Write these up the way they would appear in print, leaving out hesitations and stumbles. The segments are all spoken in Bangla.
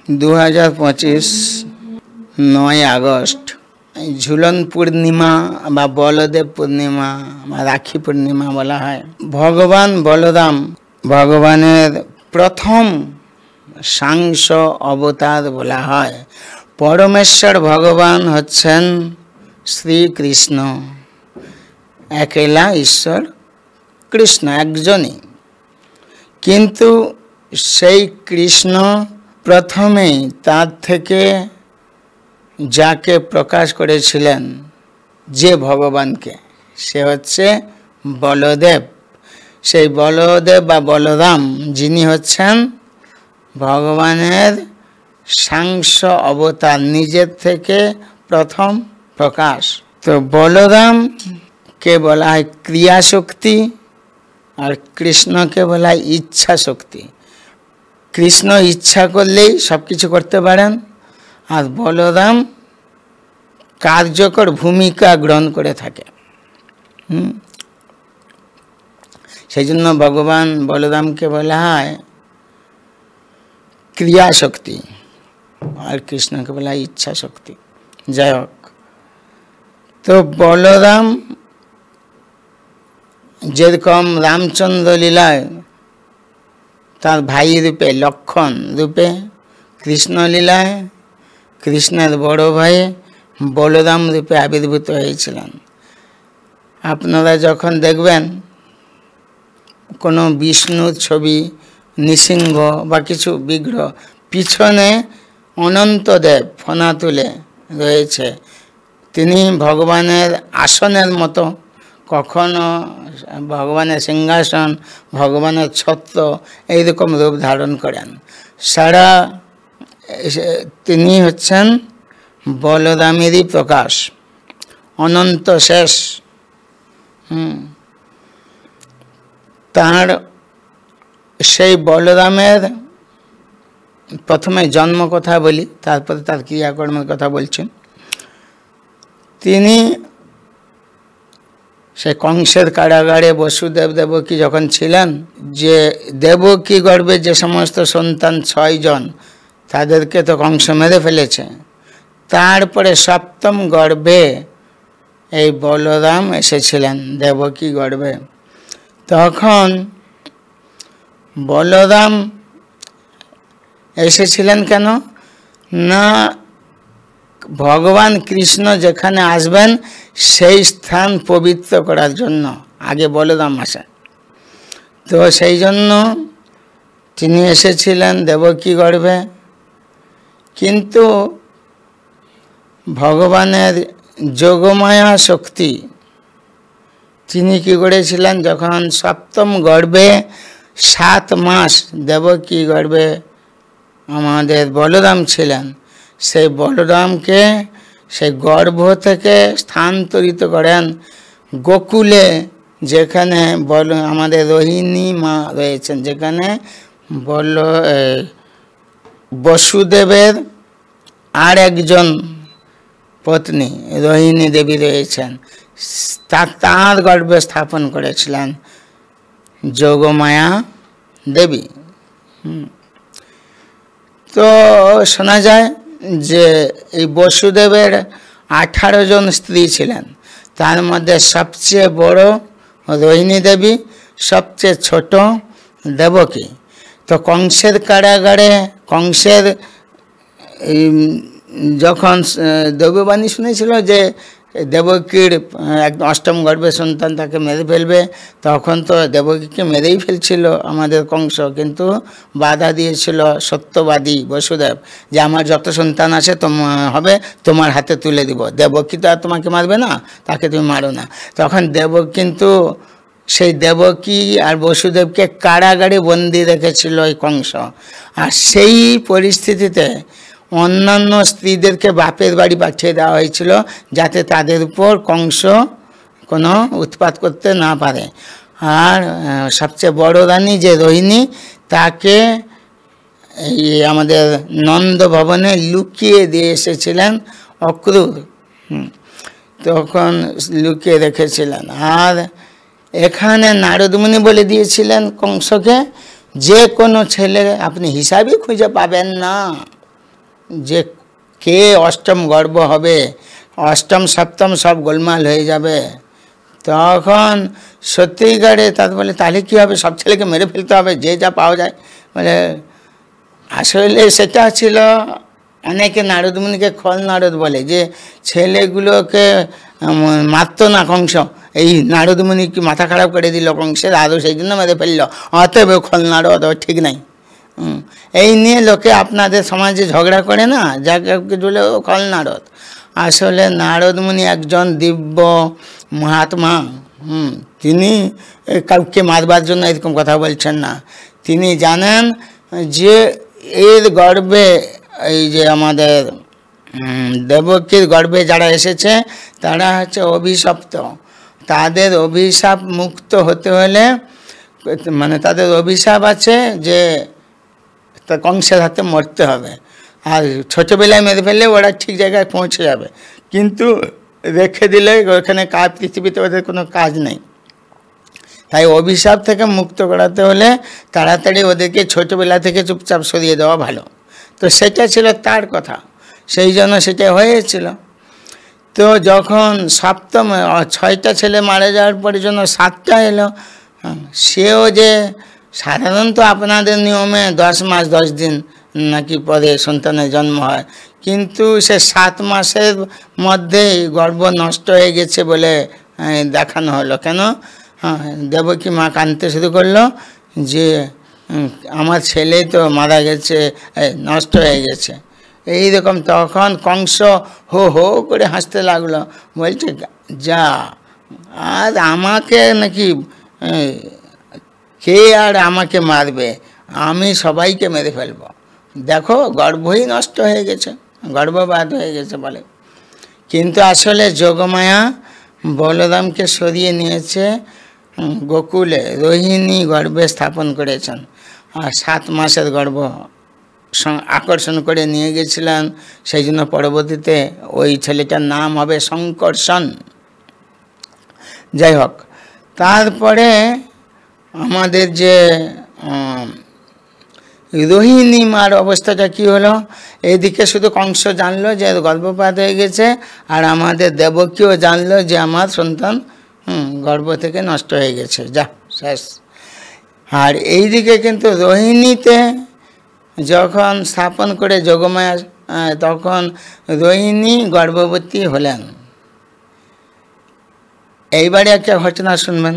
2025 9 আগস্ট ঝুলন পূর্ণিমা বা বলদেব পূর্ণিমা বা রাখি পূর্ণিমা বলা হয়। ভগবান বলরাম ভগবানের প্রথম সাংস অবতার বলা হয়। পরমেশ্বর ভগবান হচ্ছেন শ্রীকৃষ্ণ, একেলা ঈশ্বর কৃষ্ণ একজনই। কিন্তু সেই কৃষ্ণ প্রথমেই তার থেকে যাকে প্রকাশ করেছিলেন, যে ভগবানকে, সে হচ্ছে বলদেব। সেই বলদেব বা বলরাম যিনি হচ্ছেন ভগবানের সাংস অবতার, নিজের থেকে প্রথম প্রকাশ। তো বলরামকে বলা হয় ক্রিয়া শক্তি আর কৃষ্ণকে বলা হয় ইচ্ছা শক্তি। কৃষ্ণ ইচ্ছা করলেই সব কিছু করতে পারেন, আর বলরাম কার্যকর ভূমিকা গ্রহণ করে থাকে। সেই জন্য ভগবান বলরামকে বলা হয় ক্রিয়া শক্তি আর কৃষ্ণকে বলা হয় ইচ্ছা শক্তি। যাই হোক, তো বলরাম যেরকম রামচন্দ্র লীলায় তার ভাই রূপে, লক্ষণ রূপে, কৃষ্ণ লীলায় কৃষ্ণের বড় ভাই বলরাম রূপে আবির্ভূত হয়েছিলেন। আপনারা যখন দেখবেন কোনো বিষ্ণুর ছবি, নৃসিংহ বা কিছু বিগ্রহ, পিছনে অনন্তদেব ফণা তুলে রয়েছে। তিনি ভগবানের আসনের মতো, কখনো ভগবানের সিংহাসন, ভগবানের ছত্র, এইরকম রূপ ধারণ করেন। সারা তিনি হচ্ছেন বলরামেরই প্রকাশ, অনন্ত শেষ। তার সেই বলরামের প্রথমে জন্ম কথা বলি, তারপরে তার ক্রিয়াকর্মের কথা বলছেন। তিনি সে কংসের কারাগারে বসুদেব দেবকী যখন ছিলেন, যে দেবকী গর্ভে যে সমস্ত সন্তান 6 জন, তাদেরকে তো কংস মেরে ফেলেছে। তারপরে সপ্তম গর্ভে এই বলরাম এসেছিলেন দেবকী গর্ভে। তখন বলরাম এসেছিলেন কেন না, ভগবান কৃষ্ণ যেখানে আসবেন সেই স্থান পবিত্র করার জন্য আগে বলরাম আসেন। তো সেই জন্য তিনি এসেছিলেন দেবকী গর্ভে। কিন্তু ভগবানের যোগমায়া শক্তি, তিনি কি করেছিলেন, যখন সপ্তম গর্ভে 7 মাস দেবকী গর্ভে আমাদের বলরাম ছিলেন, সেই বলরামকে সেই গর্ভ থেকে স্থানান্তরিত করেন গোকুলে, যেখানে আমাদের রোহিণী মা রয়েছেন, যেখানে বসুদেবের আর একজন পত্নী রোহিণী দেবী রয়েছেন, তাঁর গর্ভে স্থাপন করেছিলেন যোগমায়া দেবী। তো শোনা যায় যে এই বসুদেবের 18 জন স্ত্রী ছিলেন, তার মধ্যে সবচেয়ে বড় রোহিণী দেবী, সবচেয়ে ছোট দেবকী। তো কংসের কারাগারে কংসের যখন দৈববাণী শুনেছিল যে দেবকীর অষ্টম গর্ভের সন্তান তাকে মেরে ফেলবে, তখন তো দেবকীকে মেরেই ফেলছিল আমাদের কংস, কিন্তু বাধা দিয়েছিল সত্যবাদী বসুদেব যে আমার যত সন্তান আছে হবে তোমার হাতে তুলে দিব, দেবকী তো আর তোমাকে মারবে না, তাকে তুমি মারো না। তখন কিন্তু সেই দেবকী আর বসুদেবকে কারাগারে বন্দি রেখেছিল এই কংস। আর সেই পরিস্থিতিতে অন্যান্য স্ত্রীদেরকে বাপের বাড়ি পাঠিয়ে দেওয়া হয়েছিল, যাতে তাদের উপর কংস কোনো উৎপাত করতে না পারে। আর সবচেয়ে বড় রানী যে রোহিণী, তাকে আমাদের নন্দ ভবনে লুকিয়ে দিয়ে এসেছিলেন অক্রূর, তখন লুকিয়ে রেখেছিলেন। আর এখানে নারদমুনি বলে দিয়েছিলেন কংসকে, যে কোনো ছেলে আপনি হিসাবই খুঁজে পাবেন না, যে কে অষ্টম গর্ভ হবে, অষ্টম সপ্তম সব গোলমাল হয়ে যাবে, তখন সত্যিকারে তাদের বলে তাহলে কী হবে, সব ছেলেকে মেরে ফেলতে হবে, যে যা পাওয়া যায়। মানে আসলে সেটা ছিল, অনেকে নারদমুনিকে খল নারদ বলে, যে ছেলেগুলোকে মারতো না কংস, এই নারদমুনি কি মাথা খারাপ করে দিল কংসের, আদৌ সেই জন্য মেরে ফেললো, অতএব খল নারদ, ঠিক নাই। এই নিয়ে লোকে আপনাদের সমাজে ঝগড়া করে না, যাকে বলে ও খল নারদ। আসলে নারদমুনি একজন দিব্য মহাত্মা। তিনি কাউকে মারবার জন্য এরকম কথা বলছেন না। তিনি জানেন যে এর গর্ভে, এই যে আমাদের দেবকীর গর্ভে যারা এসেছে তারা হচ্ছে অভিশপ্ত। তাদের অভিশাপ মুক্ত হতে হলে, মানে তাদের অভিশাপ আছে যে কংসের হাতে মরতে হবে, আর ছোটোবেলায় মেরে ফেললে ওরা ঠিক জায়গায় পৌঁছে যাবে, কিন্তু রেখে দিলে ওখানে কাজ, পৃথিবীতে ওদের কোনো কাজ নেই। তাই অভিশাপ থেকে মুক্ত করাতে হলে তাড়াতাড়ি ওদেরকে ছোটোবেলা থেকে চুপচাপ সরিয়ে দেওয়া ভালো। তো সেটা ছিল তার কথা, সেই জন্য সেটা হয়েছিল। তো যখন সপ্তম 6টা ছেলে মারা যাওয়ার পরে জন্য 7টা এলো, সেও যে সাধারণত আপনাদের নিয়মে 10 মাস 10 দিন নাকি পরে সন্তানের জন্ম হয়, কিন্তু সে 7 মাসের মধ্যেই গর্ভ নষ্ট হয়ে গেছে বলে দেখানো হলো। কেন? দেবকী মা কাঁদতে শুরু করলো যে আমার ছেলে তো মারা গেছে, নষ্ট হয়ে গেছে। এই রকম তখন কংস হো হো করে হাসতে লাগলো, বলছে যা, আর আমাকে নাকি কে আর আমাকে মারবে, আমি সবাইকে মেরে ফেলবো, দেখো গর্ভই নষ্ট হয়ে গেছে, গর্ভপাত হয়ে গেছে বলে। কিন্তু আসলে যোগমায়া বলরামকে সরিয়ে নিয়েছে গোকুলে, রোহিণী গর্ভে স্থাপন করেছেন, আর 7 মাসের গর্ভ আকর্ষণ করে নিয়ে গেছিলেন। সেই জন্য পরবর্তীতে ওই ছেলেটার নাম হবে শঙ্কর্ষণ। যাই হোক, তারপরে আমাদের যে রোহিণী মার অবস্থাটা কি হলো, এদিকে শুধু কংস জানলো যে গর্ভপাত হয়ে গেছে, আর আমাদের দেবকীও জানলো যে আমার সন্তান গর্ভ থেকে নষ্ট হয়ে গেছে, যা শেষ। আর এইদিকে কিন্তু রোহিণীতে যখন স্থাপন করে যোগমায়া, তখন রোহিণী গর্ভবতী হলেন। এইবারে একটা ঘটনা শুনবেন।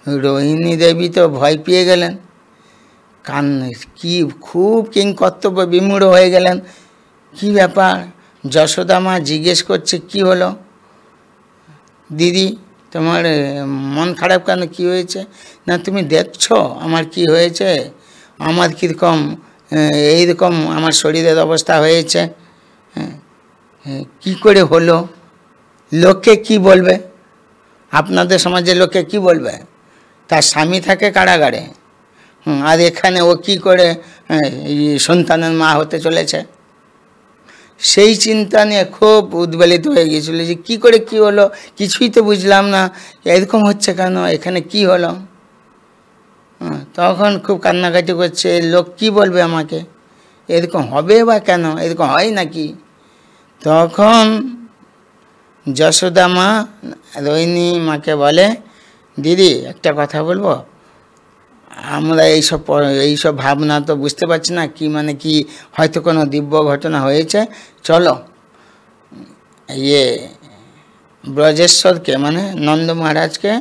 রোহিণী দেবী তো ভয় পেয়ে গেলেন, কি খুব কিংকর্তব্য বিমূঢ় হয়ে গেলেন, কি ব্যাপার। যশোদা মা জিজ্ঞেস করছে কি হলো দিদি, তোমার মন খারাপ কেন, কি হয়েছে? না তুমি দেখছো আমার কি হয়েছে, আমার কীরকম এইরকম আমার শরীরের অবস্থা হয়েছে, কি করে হলো, লোকে কি বলবে, আপনাদের সমাজে লোকে কি বলবে, তার স্বামী থাকে কারাগারে, আর এখানে ও কি করে সন্তানের মা হতে চলেছে। সেই চিন্তা নিয়ে খুব উদ্বেলিত হয়ে গিয়েছিল যে কী করে কি হলো, কিছুই তো বুঝলাম না, এরকম হচ্ছে কেন, এখানে কি হলো। তখন খুব কান্নাকাটি করছে, লোক কি বলবে আমাকে, এরকম হবে বা কেন, এরকম হয় নাকি। তখন যশোদা মা রোহিণী মাকে বলে, দিদি একটা কথা বলবো, আমরা এইসব ভাবনা তো বুঝতে পারছি না, কি মানে কি, হয়তো কোনো দিব্য ঘটনা হয়েছে, চলো ব্রজেশ্বরকে মানে নন্দ মহারাজকে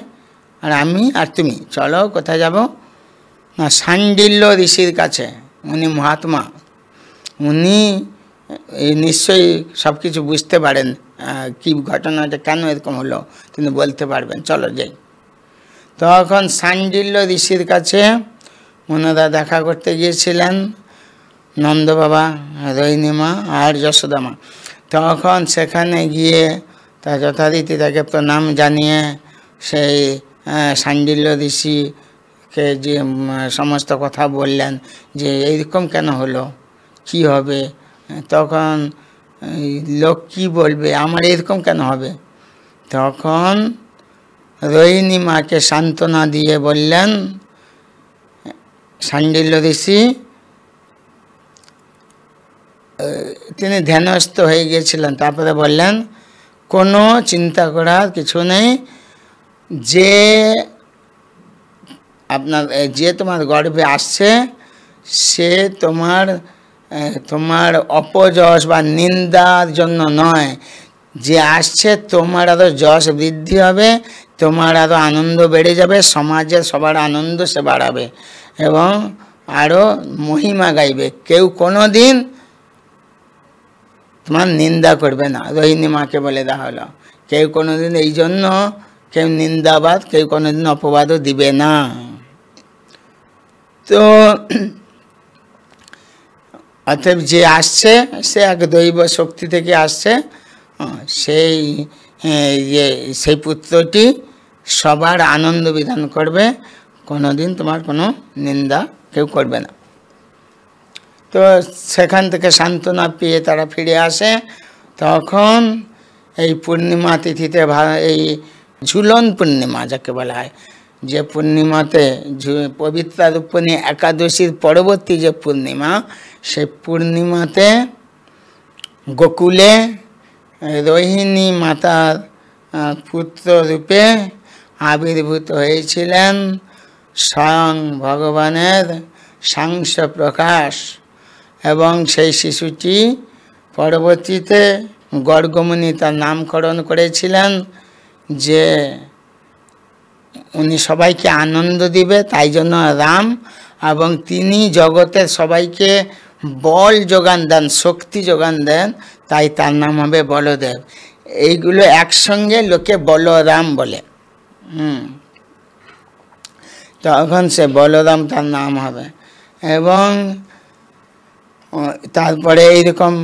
আর আমি আর তুমি চলো, কোথায় যাব না শাণ্ডিল্য ঋষির কাছে। উনি মহাত্মা, উনি নিশ্চয়ই সব কিছু বুঝতে পারেন, কি ঘটনাটা কেন এরকম হলো তিনি বলতে পারবেন, চলো যাই। তখন শাণ্ডিল্য ঋষির কাছে ওনারা দেখা করতে গিয়েছিলেন নন্দ বাবা, রোহিণী মা আর যশোদা মা। তখন সেখানে গিয়ে তা যথারীতি তাকে প্রণাম জানিয়ে সেই শাণ্ডিল্য ঋষিকে যে সমস্ত কথা বললেন যে এইরকম কেন হলো, কি হবে, তখন লোক কি বলবে, আমার এরকম কেন হবে। তখন রোহিণী মাকে সান্ত্বনা দিয়ে বললেন শাণ্ডিল্য ঋষি, তিনি ধ্যানস্থ হয়ে গিয়েছিলেন। তারপরে বললেন, কোনো চিন্তা করার কিছু নেই, যে আপনার যে তোমার গর্ভে আসছে সে তোমার অপযশ বা নিন্দার জন্য নয়, যে আসছে তোমার আরও যশ বৃদ্ধি হবে, তোমার আরও আনন্দ বেড়ে যাবে, সমাজের সবার আনন্দ সে বাড়াবে এবং আরও মহিমা গাইবে। কেউ কোনো দিন তোমার নিন্দা করবে না। রোহিণী মাকে বলে দেওয়া হলো, কেউ কোনো দিন এই জন্য কেউ নিন্দাবাদ, কেউ কোনো দিন অপবাদও দিবে না। তো অতএব যে আসছে সে এক দৈব শক্তি থেকে আসছে, সেই পুত্রটি সবার আনন্দ বিধান করবে, কোনো দিন তোমার কোনো নিন্দা কেউ করবে না। তো সেখান থেকে সান্ত্বনা পেয়ে তারা ফিরে আসে। তখন এই পূর্ণিমা তিথিতে, এই ঝুলন পূর্ণিমা যাকে বলা হয়, যে পূর্ণিমাতে পবিত্রা রূপিণী একাদশীর পরবর্তী যে পূর্ণিমা, সেই পূর্ণিমাতে গোকুলে রোহিণী মাতার পুত্র রূপে আবির্ভূত হয়েছিলেন স্বয়ং ভগবানের সাংস প্রকাশ। এবং সেই শিশুটি পরবর্তীতে গর্গমুনি তার নামকরণ করেছিলেন, যে উনি সবাইকে আনন্দ দিবে, তাই জন্য রাম, এবং তিনি জগতের সবাইকে বল যোগান দেন, শক্তি যোগান দেন, তাই তার নাম হবে বলদেব। এইগুলো একসঙ্গে লোকে বলরাম বলে। তখন সে বলরাম তার নাম হবে। এবং তারপরে এইরকম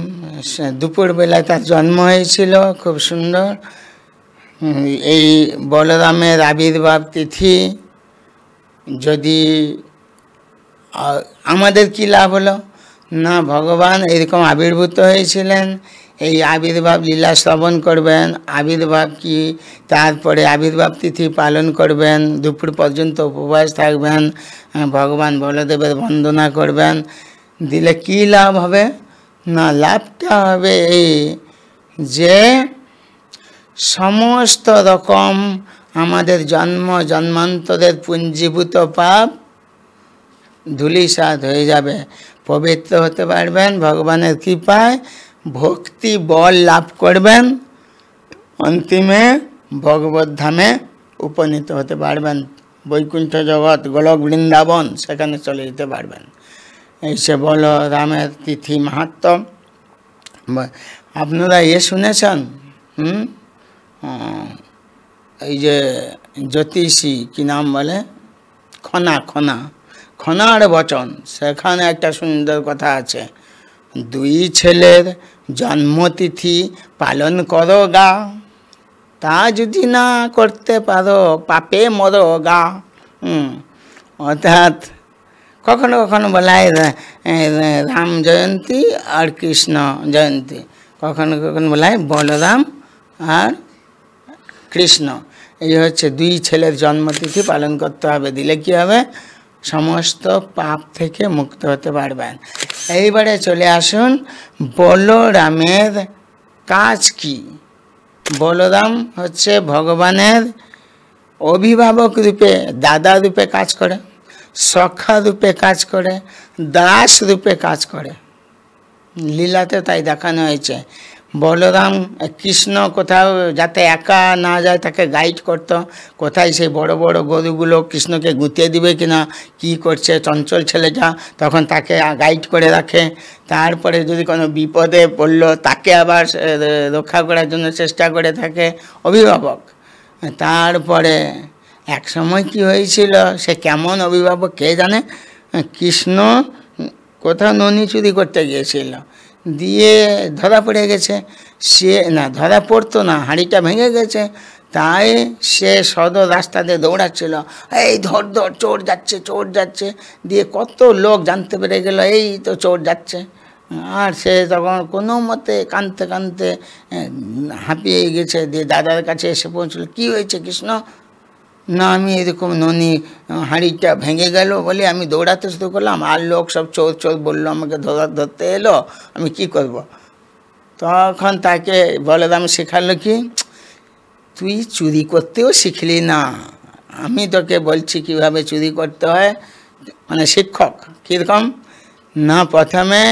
দুপুরবেলায় তার জন্ম হয়েছিল, খুব সুন্দর। এই বলরামের আবির্ভাব তিথি যদি আমাদের কি লাভ হলো না, ভগবান এরকম আবির্ভূত হয়েছিলেন, এই আবির্ভাব লীলা শ্রবণ করবেন, আবির্ভাব কি, তারপরে আবির্ভাব তিথি পালন করবেন, দুপুর পর্যন্ত উপবাস থাকবেন, ভগবান বলদেবের বন্দনা করবেন, দিলে কি লাভ হবে না, লাভটা হবে এই যে সমস্ত রকম আমাদের জন্মান্তরের পুঞ্জীভূত পাপ ধূলিসাৎ হয়ে যাবে, পবিত্র হতে পারবেন ভগবানের কৃপায়, ভক্তি বল লাভ করবেন, অন্তিমে ভগবত ধামে উপনীত হতে পারবেন, বৈকুণ্ঠ জগৎ গোলক বৃন্দাবন সেখানে চলে যেতে পারবেন। এই সে বল রামের তিথি মাহাত্ম্য। আপনারা শুনেছেন এই যে জ্যোতিষী কি নাম বলে, খনার বচন, সেখানে একটা সুন্দর কথা আছে, দুই ছেলের জন্মতিথি পালন করো গা, তা যদি না করতে পারো পাপে মরো গা। অর্থাৎ কখনো কখনো বলা হয় রাম জয়ন্তী আর কৃষ্ণ জয়ন্তী, কখনো কখনো বলা হয় বলরাম আর কৃষ্ণ। এই হচ্ছে দুই ছেলের জন্মতিথি পালন করতে হবে, দিলে কি হবে, সমস্ত পাপ থেকে মুক্ত হতে পারবেন। এইবারে চলে আসুন বলরামের কাজ কি। বলরাম হচ্ছে ভগবানের অভিভাবক রূপে, দাদা রূপে কাজ করে, সখা রূপে কাজ করে, দাস রূপে কাজ করে। লীলাতে তাই দেখানো হয়েছে। বলরাম কৃষ্ণ কোথাও যাতে একা না যায় তাকে গাইড করতো, কোথায় সেই বড় বড় গরুগুলো কৃষ্ণকে গুঁতিয়ে দিবে কিনা, কি করছে চঞ্চল ছেলেটা, তখন তাকে গাইড করে রাখে। তারপরে যদি কোনো বিপদে পড়লো তাকে আবার রক্ষা করার জন্য চেষ্টা করে থাকে অভিভাবক। তারপরে এক সময় কি হয়েছিল, সে কেমন অভিভাবক কে জানে, কৃষ্ণ কোথাও ননি চুরি করতে গিয়েছিল, দিয়ে ধরা পড়ে গেছে, সে না ধরা পড়তো না, হাঁড়িটা ভেঙে গেছে, তাই সে সদর রাস্তা দিয়ে দৌড়াচ্ছিল, এই ধর ধর চোর যাচ্ছে চোর যাচ্ছে, দিয়ে কত লোক জানতে পেরে গেল এই তো চোর যাচ্ছে। আর সে তখন কোনো মতে কাঁদতে কাঁদতে হাঁপিয়ে গেছে, দিয়ে দাদার কাছে এসে পৌঁছলো, কী হয়েছে কৃষ্ণ, না আমি এরকম ননি হাঁড়িটা ভেঙে গেল বলে আমি দৌড়াতে শুরু করলাম, আর লোক সব চোর চোর বললো, আমাকে ধরতে এলো, আমি কি করব। তখন তাকে বলরাম শেখালো কি, তুই চুরি করতেও শিখলি না, আমি তোকে বলছি কিভাবে চুরি করতে হয়, মানে শিক্ষক কীরকম না, প্রথমে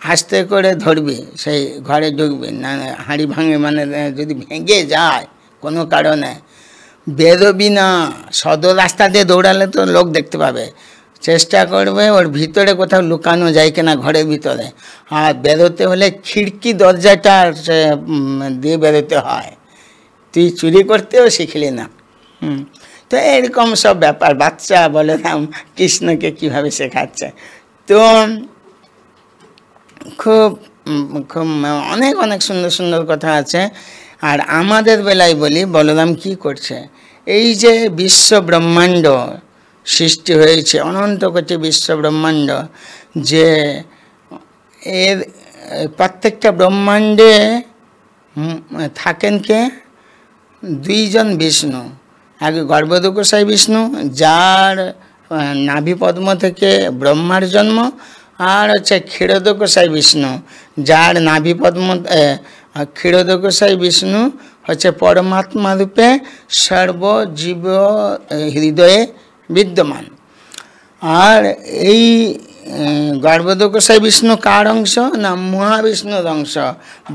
আস্তে করে ধরবি, সেই ঘরে ঢুকবি না, হাঁড়ি ভাঙে মানে যদি ভেঙে যায় কোনো কারণে বেরোবি না, সদর রাস্তা দিয়ে দৌড়ালে তো লোক দেখতে পাবে, চেষ্টা করবে ওর ভিতরে কোথাও লুকানো যায় কিনা ঘরের ভিতরে, আর বেরোতে হলে খিড়কি দরজাটা দিয়ে বেরোতে হয়, তুই চুরি করতেও শিখলি না। তো এরকম সব ব্যাপার বাচ্চা বলরাম কৃষ্ণকে কীভাবে শেখাচ্ছে। তো খুব খুব অনেক অনেক সুন্দর সুন্দর কথা আছে। আর আমাদের বেলায় বলি বলরাম কি করছে, এই যে বিশ্ব ব্রহ্মাণ্ড সৃষ্টি হয়েছে, অনন্ত কোটি বিশ্ব ব্রহ্মাণ্ড, যে এর প্রত্যেকটা ব্রহ্মাণ্ডে থাকেন কে, দুইজন বিষ্ণু, এক গর্ভদোকসাই বিষ্ণু যার নাভিপদ্ম থেকে ব্রহ্মার জন্ম, আর হচ্ছে ক্ষীরোদকসাই বিষ্ণু যার নাভিপদ্ম, ক্ষীরোদকসাই বিষ্ণু হচ্ছে পরমাত্মা রূপে সর্বজীব হৃদয়ে বিদ্যমান। আর এই গর্ভদোকসাই বিষ্ণু কার অংশ না, মহাবিষ্ণুর অংশ,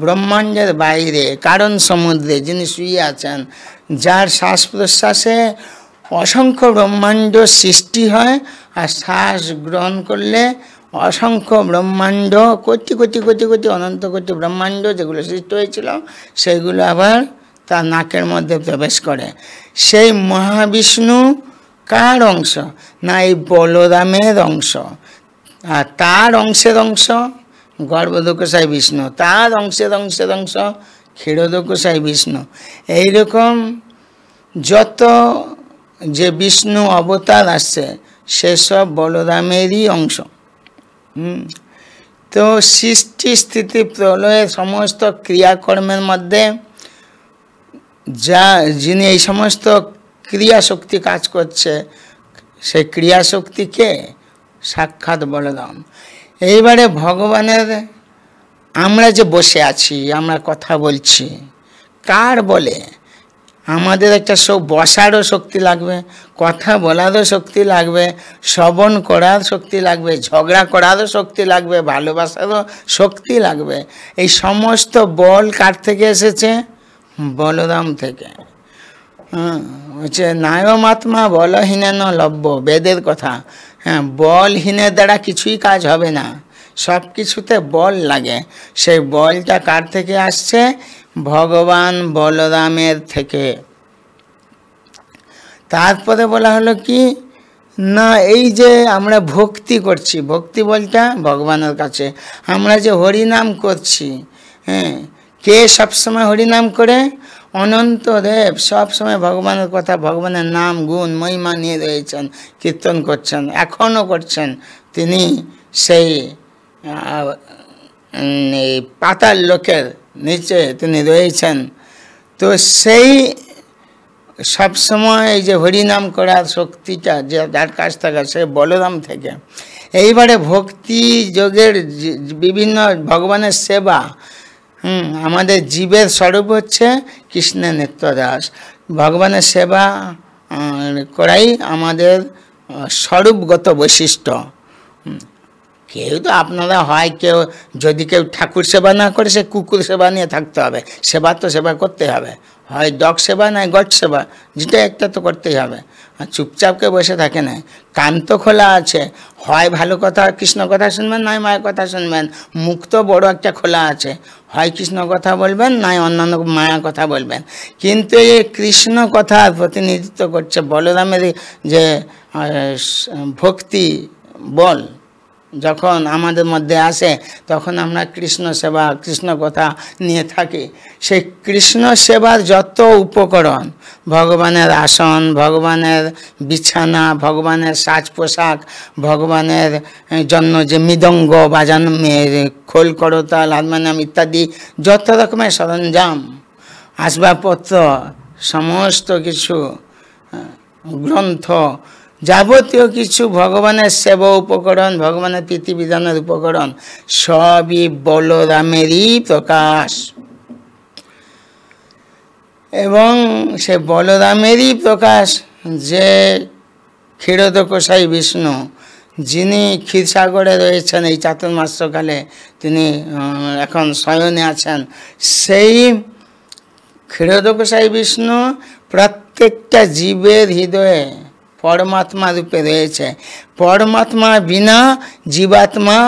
ব্রহ্মাণ্ডের বাইরে কারণ সমুদ্রে যিনি শুয়ে আছেন, যার শ্বাস প্রশ্বাসে অসংখ্য ব্রহ্মাণ্ড সৃষ্টি হয়, আর শ্বাস গ্রহণ করলে অসংখ্য ব্রহ্মাণ্ড, কোটি কোটি কোটি কোটি অনন্ত কোটি ব্রহ্মাণ্ড যেগুলো সৃষ্টি হয়েছিল সেগুলো আবার তার নাকের মধ্যে প্রবেশ করে। সেই মহাবিষ্ণু কার অংশ না, এই বলরামের অংশ, আর তার অংশের অংশ গর্ভদোকসাই বিষ্ণু, তার অংশের অংশের অংশ ক্ষীরোদকসাই বিষ্ণু। এইরকম যত যে বিষ্ণু অবতার আসছে সেসব বলরামেরই অংশ। তো সৃষ্টি স্থিতি প্রলয়ের সমস্ত ক্রিয়াকর্মের মধ্যে যিনি এই সমস্ত ক্রিয়াশক্তি কাজ করছে, সেই ক্রিয়াশক্তিকে সাক্ষাৎ বলরাম। এইবারে ভগবানের, আমরা যে বসে আছি, আমরা কথা বলছি, কার বলে? আমাদের একটা বসারও শক্তি লাগবে, কথা বলারও শক্তি লাগবে, শ্রবণ করার শক্তি লাগবে, ঝগড়া করারও শক্তি লাগবে, ভালোবাসারও শক্তি লাগবে। এই সমস্ত বল কার থেকে এসেছে? বলরাম থেকে। হচ্ছে নায়মাত্মা বলহীনেন লভ্য, বেদের কথা। হ্যাঁ, বলহীনের দ্বারা কিছুই কাজ হবে না, সব কিছুতে বল লাগে। সেই বলটা কার থেকে আসছে? ভগবান বলরামের থেকে। তারপরে বলা হলো কি না, এই যে আমরা ভক্তি করছি, ভক্তি বলতে ভগবানের কাছে আমরা যে হরিনাম করছি, হ্যাঁ, কে সবসময় হরিনাম করে? অনন্ত দেব সবসময় ভগবানের কথা, ভগবানের নাম গুণ মহিমা নিয়ে রয়েছেন, কীর্তন করছেন, এখনও করছেন। তিনি সেই পাতাল লোকের নিচে তিনি রয়েছেন। তো সেই সবসময় এই যে হরিনাম করার শক্তিটা যে যার কাছ থেকে, সে বলরাম থেকে। এইবারে ভক্তি যোগের বিভিন্ন ভগবানের সেবা, আমাদের জীবের স্বরূপ হচ্ছে কৃষ্ণের নিত্যদাস। ভগবানের সেবা করাই আমাদের স্বরূপগত বৈশিষ্ট্য। কেউ তো আপনারা হয়, কেউ যদি কেউ ঠাকুর সেবা না করে সে কুকুর সেবা নিয়ে থাকতে হবে, সেবা তো সেবা করতে হবে, হয় ডগ সেবা নয় গড সেবা, যেটা একটা তো করতেই হবে। আর চুপচাপকে বসে থাকে না, কান তো খোলা আছে, হয় ভালো কথা কৃষ্ণ কথা শুনবেন, নয় মায়ের কথা শুনবেন। মুখ তো বড় একটা খোলা আছে, হয় কৃষ্ণ কথা বলবেন, নয় অন্যান্য মায়া কথা বলবেন। কিন্তু এই কৃষ্ণ কথার প্রতিনিধিত্ব করছে বলরামের যে ভক্তি বল, যখন আমাদের মধ্যে আসে তখন আমরা কৃষ্ণ সেবা, কৃষ্ণ কথা নিয়ে থাকি। সেই কৃষ্ণ সেবার যত উপকরণ, ভগবানের আসন, ভগবানের বিছানা, ভগবানের সাজ পোশাক, ভগবানের জন্য যে মৃদঙ্গ বাজানো, খোল করতাল হারমোনিয়াম ইত্যাদি যত রকমের সরঞ্জাম, আসবাবপত্র, সমস্ত কিছু গ্রন্থ, যাবতীয় কিছু ভগবানের সেবা উপকরণ, ভগবানের প্রীতিবিধানের উপকরণ সবই বলরামেরই প্রকাশ। এবং সে বলরামেরই প্রকাশ যে ক্ষীরোদকোষাই বিষ্ণু, যিনি ক্ষীরসাগরে রয়েছেন এই চাতুর্মাস্যকালে, তিনি এখন শয়নে আছেন, সেই ক্ষীরোদকোষাই বিষ্ণু প্রত্যেকটা জীবের হৃদয়ে পরমাত্মা রূপে রয়েছে। পরমাত্মা বিনা জীবাত্মা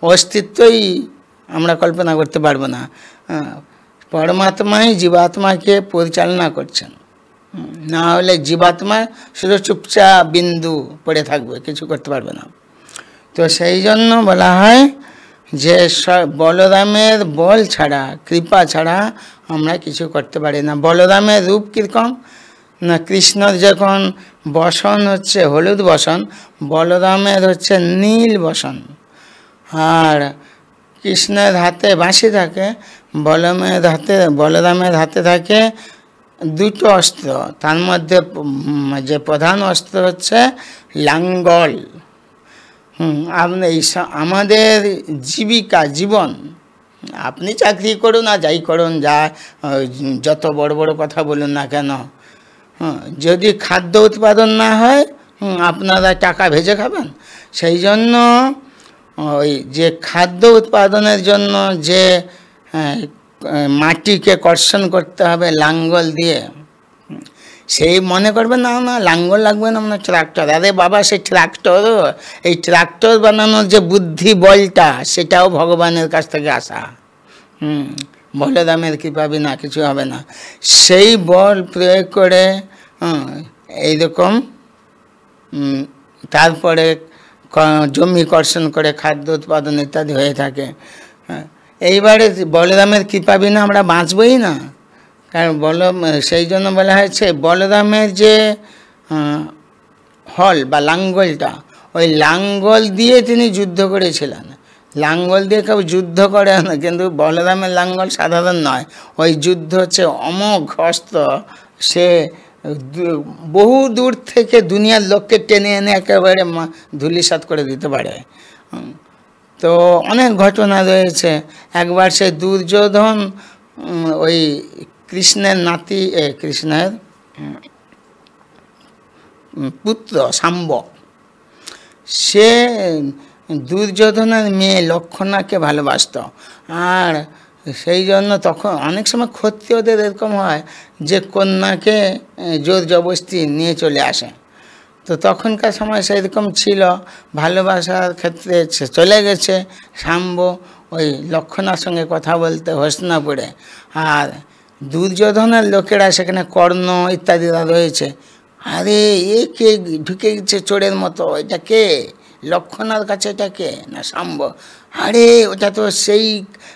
অস্তিত্বই আমরা কল্পনা করতে পারবো না। পরমাত্মাই জীবাত্মাকে পরিচালনা করছেন, না হলে জীবাত্মা শুধু চুপচাপ বিন্দু পড়ে থাকবে, কিছু করতে পারবে না। তো সেই জন্য বলা হয় যে বলরামের বল ছাড়া, কৃপা ছাড়া আমরা কিছু করতে পারি না। বলরামের রূপ কীরকম না, কৃষ্ণর যখন বসন হচ্ছে হলুদ বসন, বলরামের হচ্ছে নীল বসন। আর কৃষ্ণের হাতে বাঁশি থাকে, বলরামের হাতে থাকে দুটো অস্ত্র, তার মধ্যে যে প্রধান অস্ত্র হচ্ছে লাঙ্গল। আপনি আমাদের জীবিকা, জীবন, আপনি চাকরি করুন আর যাই করুন, যত বড় বড় কথা বলুন না কেন, যদি খাদ্য উৎপাদন না হয় আপনারা টাকা ভেজে খাবেন। সেই জন্য ওই যে খাদ্য উৎপাদনের জন্য যে মাটিকে কর্ষণ করতে হবে লাঙ্গল দিয়ে, সেই মনে করবে না না লাঙ্গল লাগবে না, মানে ট্রাক্টর। আরে বাবা, সেই ট্রাক্টরও, এই ট্রাক্টর বানানোর যে বুদ্ধি বলটা, সেটাও ভগবানের কাছ থেকে আসা। বলরামের কৃপা বিনা কিছু হবে না। সেই বল প্রয়োগ করে এইরকম তারপরে জমি কর্ষণ করে খাদ্য উৎপাদন ইত্যাদি হয়ে থাকে। এইবারে বলরামের কৃপা বিনা আমরা বাঁচবই না। কারণ সেই জন্য বলা হয়েছে বলরামের যে হল বা লাঙ্গলটা, ওই লাঙ্গল দিয়ে তিনি যুদ্ধ করেছিলেন। লাঙ্গল দিয়ে কেউ যুদ্ধ করে না, কিন্তু বলরামের লাঙ্গল সাধারণ নয়, ওই যুদ্ধ হচ্ছে অমোঘ অস্ত্র। সে বহু দূর থেকে দুনিয়ার লোককে টেনে এনে একেবারে ধূলিসাৎ করে দিতে পারে। তো অনেক ঘটনা রয়েছে। একবার সে দুর্যোধন ওই কৃষ্ণের নাতি, কৃষ্ণের পুত্র শাম্ব, সে দুর্যোধনের মেয়ে লক্ষণাকে ভালোবাসত। আর সেই জন্য তখন অনেক সময় ক্ষত্রিয়দের এরকম হয় যে কন্যাকে জোর জবরদস্তি নিয়ে চলে আসে। তো তখনকার সময় সেরকম ছিল, ভালোবাসার ক্ষেত্রে চলে গেছে শাম্ব ওই লক্ষণার সঙ্গে কথা বলতে হস্তিনাপুরে। আর দুর্যোধনের লোকেরা সেখানে কর্ণ ইত্যাদিরা রয়েছে। আরে এ কে ঢুকে গেছে চোরের মতো, এটা কে? লক্ষণার কাছে এটা কে? না শাম্ব। আরে ওটা তো সেই,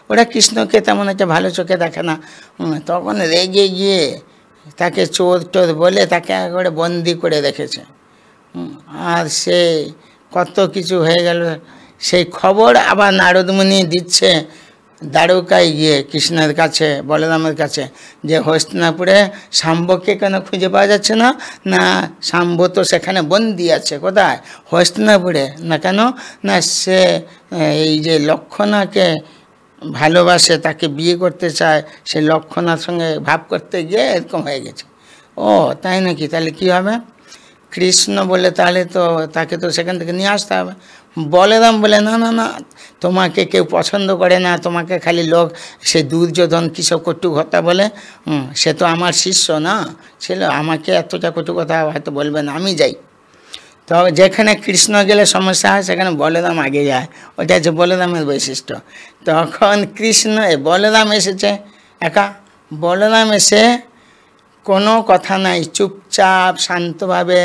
ওরা কৃষ্ণকে তেমন একটা ভালো চোখে দেখে না। তখন রেগে গিয়ে তাকে চোর টোর বলে তাকে একবারে বন্দি করে রেখেছে। আর সে কত কিছু হয়ে গেল। সেই খবর আবার নারদমুনি দিচ্ছে দ্বারকায় গিয়ে কৃষ্ণের কাছে, বলরামের কাছে, যে হস্তিনাপুরে শাম্বকে কেন খুঁজে পাওয়া যাচ্ছে না? না শাম্ব তো সেখানে বন্দি আছে। কোথায়? হস্তিনাপুরে। না কেন? না সে এই যে লক্ষণাকে ভালোবাসে, তাকে বিয়ে করতে চায়, সে লক্ষণার সঙ্গে ভাব করতে গিয়ে এরকম হয়ে গেছে। ও তাই নাকি? তাহলে কী হবে? কৃষ্ণ বলে তাহলে তো তাকে তো সেখান থেকে নিয়ে আসতে হবে। বলরাম বলে না না না, তোমাকে কেউ পছন্দ করে না, তোমাকে খালি লোক, সে দুর্যোধন কিসব কটু কথা বলে, সে তো আমার শিষ্য না ছিল, আমাকে এতটা কটু কথা হয়তো বলবে না, আমি যাই। তো যেখানে কৃষ্ণ গেলে সমস্যা হয় সেখানে বলরাম আগে যায়, ওটা হচ্ছে বলরামের বৈশিষ্ট্য। তখন বলরাম এসেছে একা। বলরাম এসে কোনো কথা নাই, চুপচাপ শান্তভাবে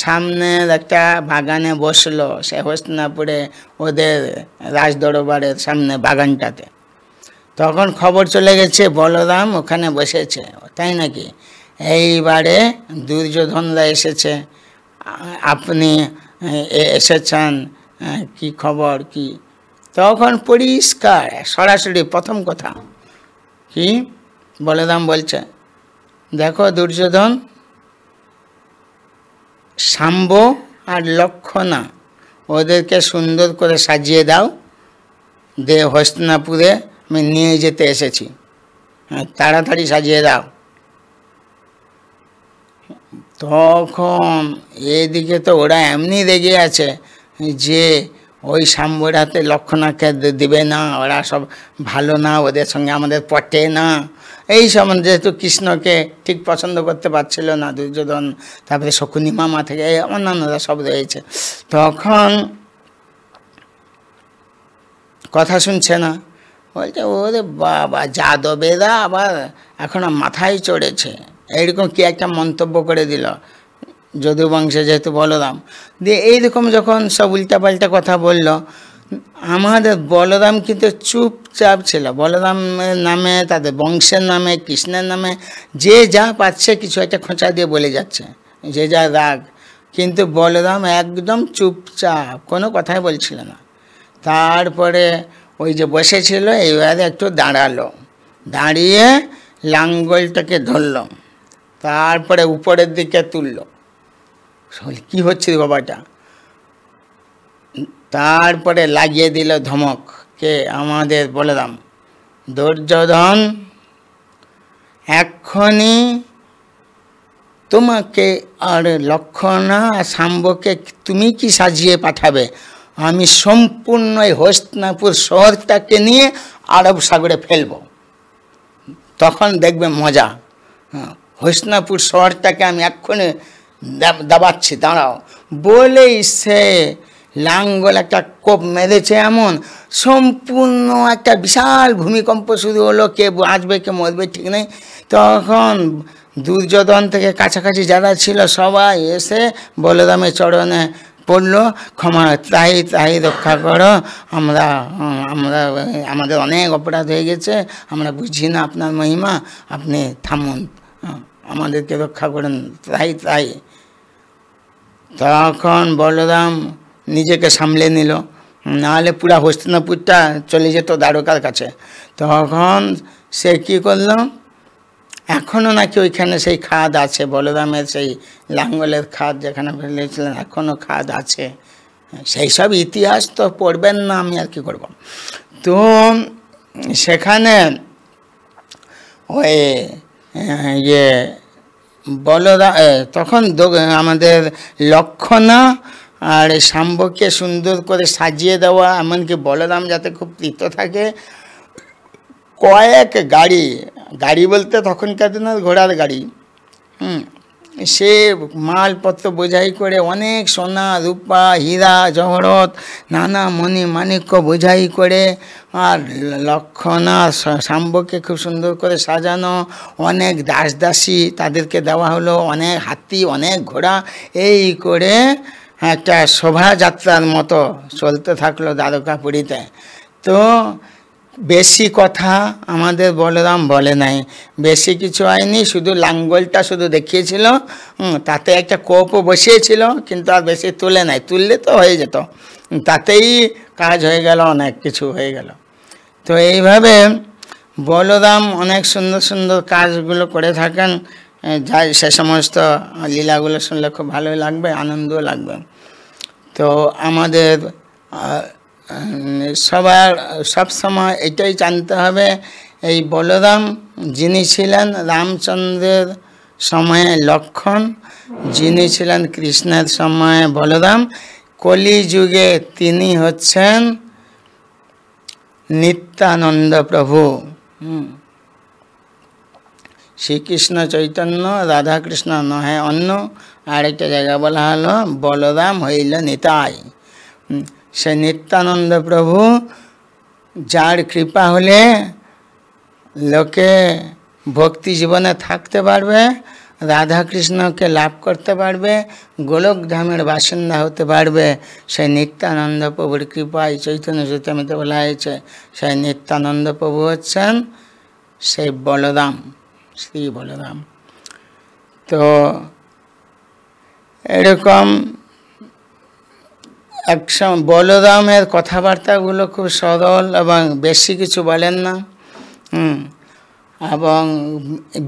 সামনের একটা বাগানে বসলো, সে হস্তিনাপুরে ওদের রাজদরবারের সামনে বাগানটাতে। তখন খবর চলে গেছে বলরাম ওখানে বসেছে। তাই নাকি? এইবারে দুর্যোধনরা এসেছে, আপনি এসেছেন, কি খবর কি? তখন পরিষ্কার সরাসরি প্রথম কথা কি বলরাম বলছে, দেখো দুর্যোধন, শাম্ব আর লক্ষণা ওদেরকে সুন্দর করে সাজিয়ে দাও, দে হস্তিনাপুরে আমি নিয়ে যেতে এসেছি, তাড়াতাড়ি সাজিয়ে দাও। তখন এদিকে তো ওরা এমনি রেগে আছে যে ওই শাম্বর হাতে লক্ষণাকে দেবে না, ওরা সব ভালো না, ওদের সঙ্গে আমাদের পটে না, এই সব। যেহেতু কৃষ্ণকে ঠিক পছন্দ করতে পারছিল না দুর্যোধন, তারপরে শকুনি মামা থেকে অন্যান্যরা সব রয়েছে, তখন কথা শুনছে না। বলছে ওরে বাবা, যাদবেরা আবার এখন মাথায় চড়েছে, এইরকম কি একটা মন্তব্য করে দিল যদু বংশে যেহেতু বলরাম। দিয়ে এইরকম যখন সব উল্টাপাল্টা কথা বলল, আমাদের বলরাম কিন্তু চুপচাপ ছিল। বলরামের নামে, তাদের বংশের নামে, কৃষ্ণের নামে যে যা পাচ্ছে কিছু একটা খোঁচা দিয়ে বলে যাচ্ছে, যে যা রাগ। কিন্তু বলরাম একদম চুপচাপ, কোনো কথাই বলছিল না। তারপরে ওই যে বসেছিল এইবারে একটু দাঁড়ালো, দাঁড়িয়ে লাঙ্গলটাকে ধরল, তারপরে উপরের দিকে তুলল। কি হচ্ছে বাবাটা? তারপরে লাগিয়ে দিল ধমক, কে? আমাদের বলরাম, দুর্যোধন এক্ষুনি তোমাকে আর লক্ষণা শাম্বকে তুমি কি সাজিয়ে পাঠাবে? আমি সম্পূর্ণ এই হস্তিনাপুর শহরটাকে নিয়ে আরব সাগরে ফেলব, তখন দেখবে মজা। হস্তিনাপুর শহরটাকে আমি এক্ষুনি দাবাচ্ছি, দাঁড়াও। বলেই সে লাঙ্গল একটা কোপ মেরেছে, এমন সম্পূর্ণ একটা বিশাল ভূমিকম্প শুরু হলো, কে বাঁচবে কে মরবে ঠিক নেই। তখন দুর্যোধন থেকে কাছাকাছি যারা ছিল সবাই এসে বলরামের চরণে পড়ল, ক্ষমা তাই তাই রক্ষা করো, আমরা আমাদের অনেক অপরাধ হয়ে গেছে, আমরা বুঝি না আপনার মহিমা, আপনি থামুন, আমাদেরকে রক্ষা করেন, তাই তাই। তখন বলরাম নিজেকে সামলে নিল, নাহলে পুরা হস্তিনাপুরটা চলে যেত দ্বারকার কাছে। তখন সে কী করল, এখনও নাকি ওইখানে সেই খাদ আছে, বলরামের সেই লাঙ্গলের খাদ যেখানে ফেলেছিলেন, এখনও খাদ আছে। সেই সব ইতিহাস তো পড়বেন না, আমি আর কি করব। তো সেখানে ওই ইয়ে বলরাম, তখন আমাদের লক্ষণা আর শাম্বকে সুন্দর করে সাজিয়ে দেওয়া, এমনকি বলরাম যাতে খুব প্রীত থাকে, কয়েক গাড়ি, গাড়ি বলতে তখনকার দিনের ঘোড়ার গাড়ি, সে মালপত্র বোঝাই করে অনেক সোনা রূপা হীরা জহরত নানা মণি মাণিক্য বোঝাই করে, আর লক্ষণা শাম্বকে খুব সুন্দর করে সাজানো, অনেক দাস দাসী তাদেরকে দেওয়া হলো, অনেক হাতি অনেক ঘোড়া, এই করে একটা শোভাযাত্রার মতো চলতে থাকলো দ্বারকাপুরীতে। তো বেশি কথা আমাদের বলরাম বলে নাই, বেশি কিছু হয়নি, শুধু লাঙ্গলটা শুধু দেখিয়েছিল, তাতে একটা কোপও বসিয়েছিল, কিন্তু আর বেশি তুলে নাই, তুললে তো হয়ে যেত, তাতেই কাজ হয়ে গেল, অনেক কিছু হয়ে গেল। তো এইভাবে বলরাম অনেক সুন্দর সুন্দর কাজগুলো করে থাকেন, যাই সে সমস্ত লীলাগুলো শুনলে খুব ভালোই লাগবে, আনন্দও লাগবে। তো আমাদের সবার সবসময় এটাই জানতে হবে, এই বলরাম যিনি ছিলেন রামচন্দ্রের সময়ে লক্ষণ, যিনি ছিলেন কৃষ্ণের সময়ে বলরাম, কলিযুগে তিনি হচ্ছেন নিত্যানন্দ প্রভু। শ্রীকৃষ্ণ চৈতন্য রাধাকৃষ্ণ নহে অন্য, আরেকটা জায়গা বলা হলো বলরাম হইল নিতাই। সে নিত্যানন্দ প্রভু, যার কৃপা হলে লোকে ভক্তি জীবনে থাকতে পারবে, রাধাকৃষ্ণকে লাভ করতে পারবে, গোলকধামের বাসিন্দা হতে পারবে, সেই নিত্যানন্দ প্রভুর কৃপায় চৈতন্য চৈতামৃতে বলা হয়েছে, সেই নিত্যানন্দ প্রভু হচ্ছেন সেই বলরাম, শ্রী বলরাম। তো এরকম একসময় বলরামের কথাবার্তাগুলো খুব সরল এবং বেশি কিছু বলেন না, এবং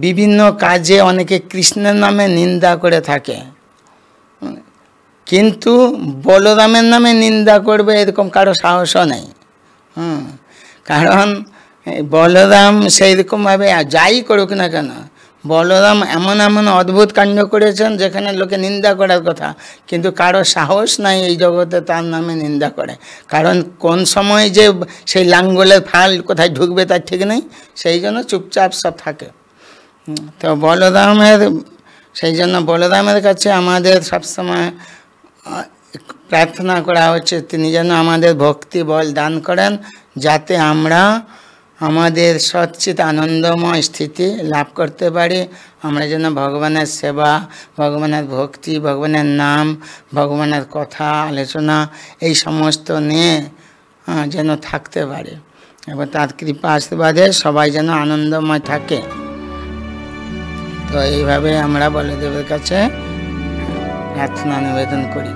বিভিন্ন কাজে অনেকে কৃষ্ণের নামে নিন্দা করে থাকে, কিন্তু বলরামের নামে নিন্দা করবে এরকম কারো সাহসও নেই। কারণ বলরাম সেই রকমভাবে যাই করুক না কেন, বলরাম এমন এমন অদ্ভুত কাণ্ড করেছেন যেখানে লোকে নিন্দা করার কথা, কিন্তু কারো সাহস নাই এই জগতে তার নামে নিন্দা করে। কারণ কোন সময় যে সেই লাঙ্গলের ফাল কোথায় ঢুকবে তার ঠিক নেই, সেই জন্য চুপচাপ সব থাকে। তো বলরামের, সেই জন্য বলরামের কাছে আমাদের সবসময় প্রার্থনা করা হচ্ছে তিনি যেন আমাদের ভক্তি বল দান করেন, যাতে আমরা আমাদের সচ্চিত আনন্দময় স্থিতি লাভ করতে পারি। আমরা যেন ভগবানের সেবা, ভগবানের ভক্তি, ভগবানের নাম, ভগবানের কথা আলোচনা এই সমস্ত নিয়ে যেন থাকতে পারি, এবং তার কৃপা আশীর্বাদে সবাই যেন আনন্দময় থাকে। তো এইভাবে আমরা বলদেবের কাছে প্রার্থনা নিবেদন করি।